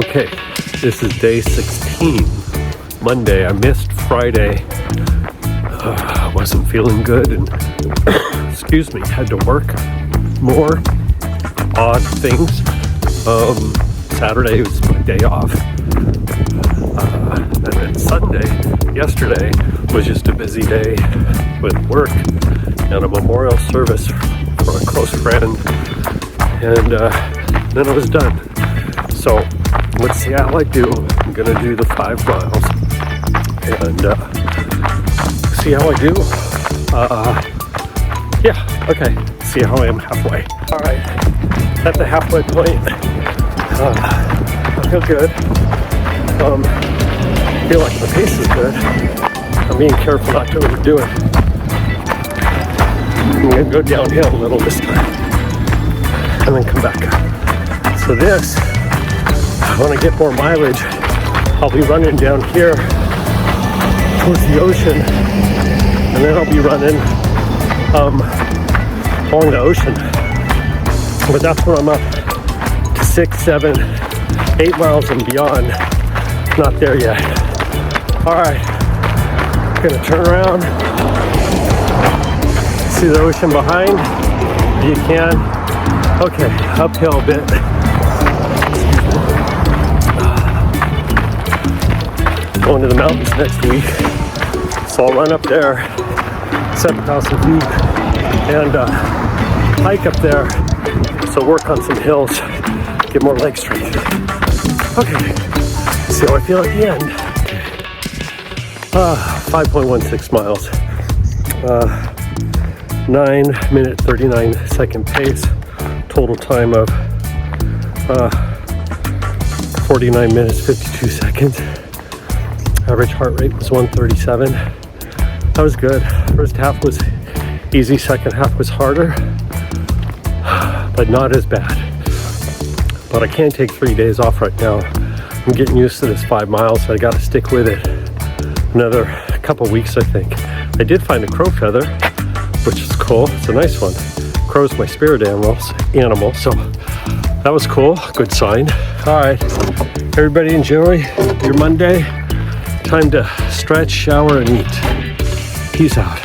Okay, this is day 16, Monday. I missed Friday. I wasn't feeling good and, excuse me, had to work more odd things. Saturday was my day off. And then Sunday, yesterday, was just a busy day with work and a memorial service for a close friend. And then I was done. So let's see how I do. I'm gonna do the 5 miles and see how I do. Yeah, okay. See how I am halfway. All right, at the halfway point. I feel good. I feel like the pace is good. I'm being careful not to overdo it. I'm gonna go downhill a little this time and then come back up. So this, I want to get more mileage. I'll be running down here towards the ocean, and then I'll be running along the ocean. But that's when I'm up to 6, 7, 8 miles and beyond. Not there yet. All right, gonna turn around. See the ocean behind? You can. Okay, uphill a bit. Going to the mountains next week, so I'll run up there, 7,000 feet, and hike up there. So work on some hills, get more leg strength. Okay, see how I feel at the end. 5.16 miles, 9-minute 39-second pace, total time of 49 minutes 52 seconds. Average heart rate was 137. That was good. First half was easy, second half was harder, but not as bad. But I can't take 3 days off right now. I'm getting used to this 5 miles, so I gotta stick with it another couple weeks, I think. I did find a crow feather, which is cool. It's a nice one. Crow's my spirit animal, so that was cool. Good sign. All right, everybody enjoy your Monday. Time to stretch, shower, and eat. Peace out.